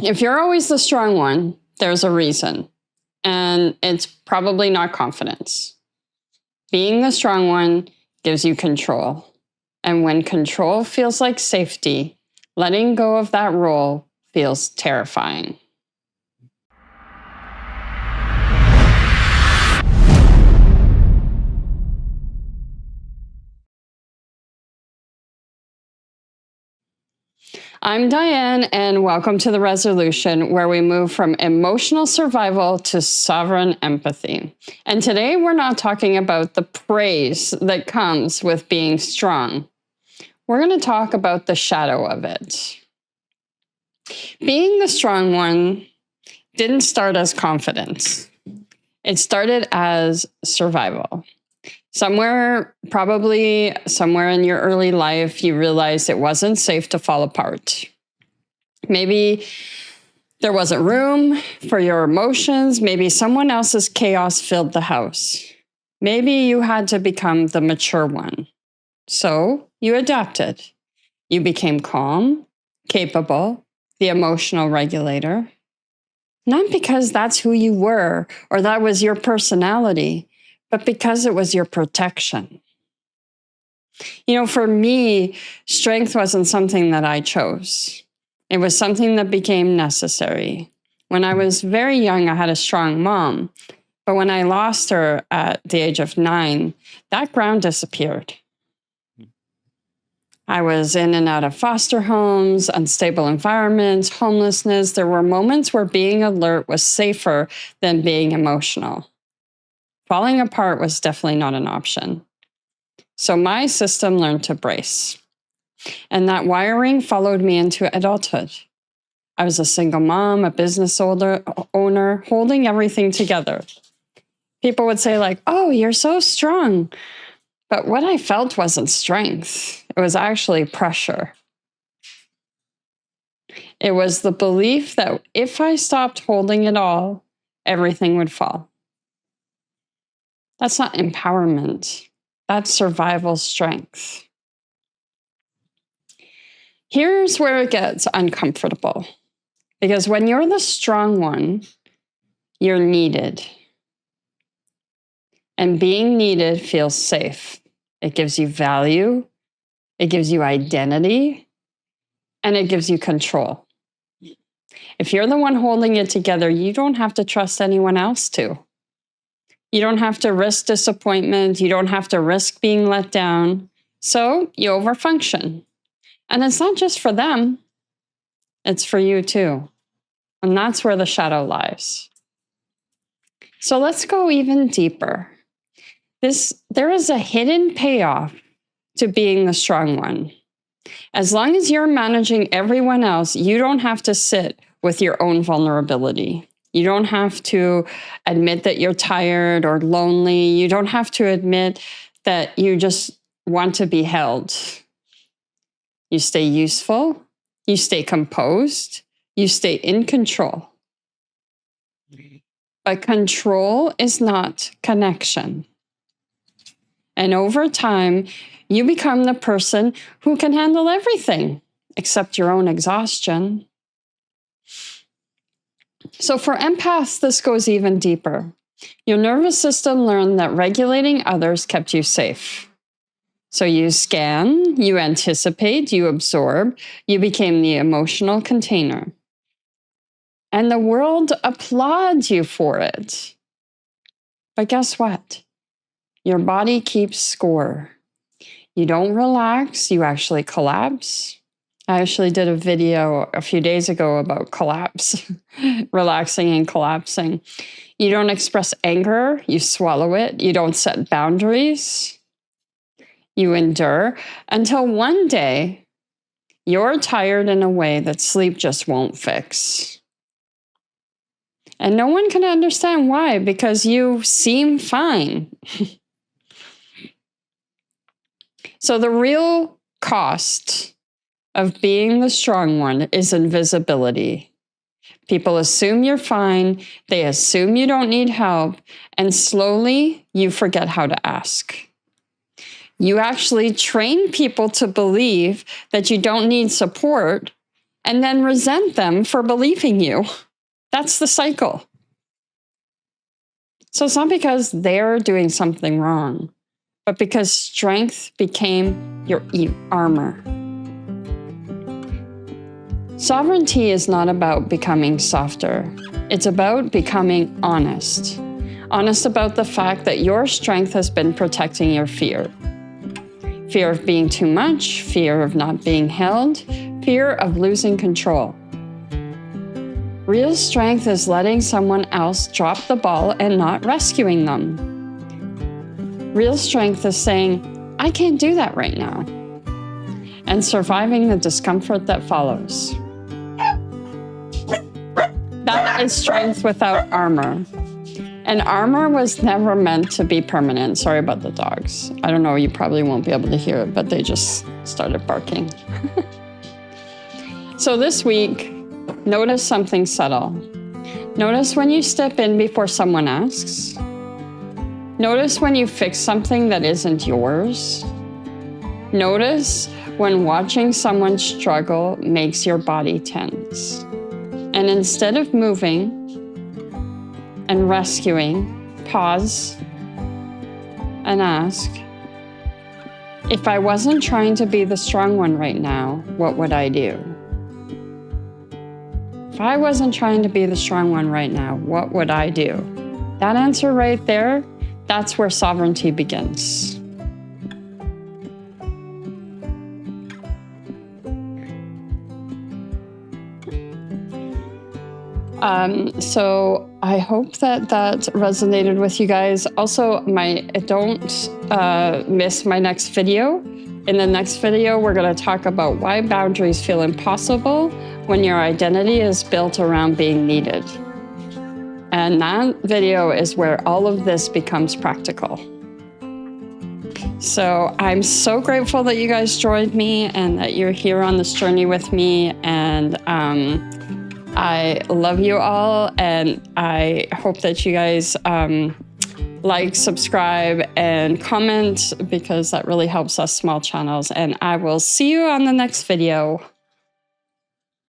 If you're always the strong one, there's a reason. And it's probably not confidence. Being the strong one gives you control. And when control feels like safety, letting go of that role feels terrifying. I'm Diane, and welcome to The Resolution, where we move from emotional survival to sovereign empathy. And today we're not talking about the praise that comes with being strong. We're going to talk about the shadow of it. Being the strong one didn't start as confidence. It started as survival. Probably somewhere in your early life, you realized it wasn't safe to fall apart. Maybe there wasn't room for your emotions. Maybe someone else's chaos filled the house. Maybe you had to become the mature one. So you adapted. You became calm, capable, the emotional regulator. Not because that's who you were or that was your personality, but because it was your protection. For me, strength wasn't something that I chose. It was something that became necessary. When I was very young, I had a strong mom, but when I lost her at the age of 9, that ground disappeared. I was in and out of foster homes, unstable environments, homelessness. There were moments where being alert was safer than being emotional. Falling apart was definitely not an option. So my system learned to brace. And that wiring followed me into adulthood. I was a single mom, a business owner, holding everything together. People would say oh, you're so strong. But what I felt wasn't strength. It was actually pressure. It was the belief that if I stopped holding it all, everything would fall. That's not empowerment. That's survival strength. Here's where it gets uncomfortable. Because when you're the strong one, you're needed. And being needed feels safe. It gives you value. It gives you identity. And it gives you control. If you're the one holding it together, you don't have to trust anyone else to. You don't have to risk disappointment. You don't have to risk being let down. So you overfunction. And it's not just for them. It's for you too. And that's where the shadow lies. So let's go even deeper. There is a hidden payoff to being the strong one. As long as you're managing everyone else, you don't have to sit with your own vulnerability. You don't have to admit that you're tired or lonely. You don't have to admit that you just want to be held. You stay useful. You stay composed. You stay in control. But control is not connection. And over time, you become the person who can handle everything except your own exhaustion. So for empaths, this goes even deeper. Your nervous system learned that regulating others kept you safe. So you scan, you anticipate, you absorb, you became the emotional container. And the world applauds you for it. But guess what? Your body keeps score. You don't relax, you actually collapse. I actually did a video a few days ago about collapse, relaxing and collapsing. You don't express anger, you swallow it. You don't set boundaries. You endure until one day you're tired in a way that sleep just won't fix. And no one can understand why, because you seem fine. So the real cost of being the strong one is invisibility. People assume you're fine, they assume you don't need help, and slowly you forget how to ask. You actually train people to believe that you don't need support and then resent them for believing you. That's the cycle. So it's not because they're doing something wrong, but because strength became your armor. Sovereignty is not about becoming softer. It's about becoming honest. Honest about the fact that your strength has been protecting your fear. Fear of being too much, fear of not being held, fear of losing control. Real strength is letting someone else drop the ball and not rescuing them. Real strength is saying, I can't do that right now, and surviving the discomfort that follows. That is strength without armor. And armor was never meant to be permanent. Sorry about the dogs. I don't know, you probably won't be able to hear it, but they just started barking. So this week, notice something subtle. Notice when you step in before someone asks. Notice when you fix something that isn't yours. Notice when watching someone struggle makes your body tense. And instead of moving and rescuing, pause and ask, if I wasn't trying to be the strong one right now, what would I do? If I wasn't trying to be the strong one right now, what would I do? That answer right there, that's where sovereignty begins. So I hope that resonated with you guys. Also, don't miss my next video. In the next video, we're going to talk about why boundaries feel impossible when your identity is built around being needed. And that video is where all of this becomes practical. So I'm so grateful that you guys joined me and that you're here on this journey with me. And I love you all, and I hope that you guys like, subscribe, and comment, because that really helps us small channels. And I will see you on the next video.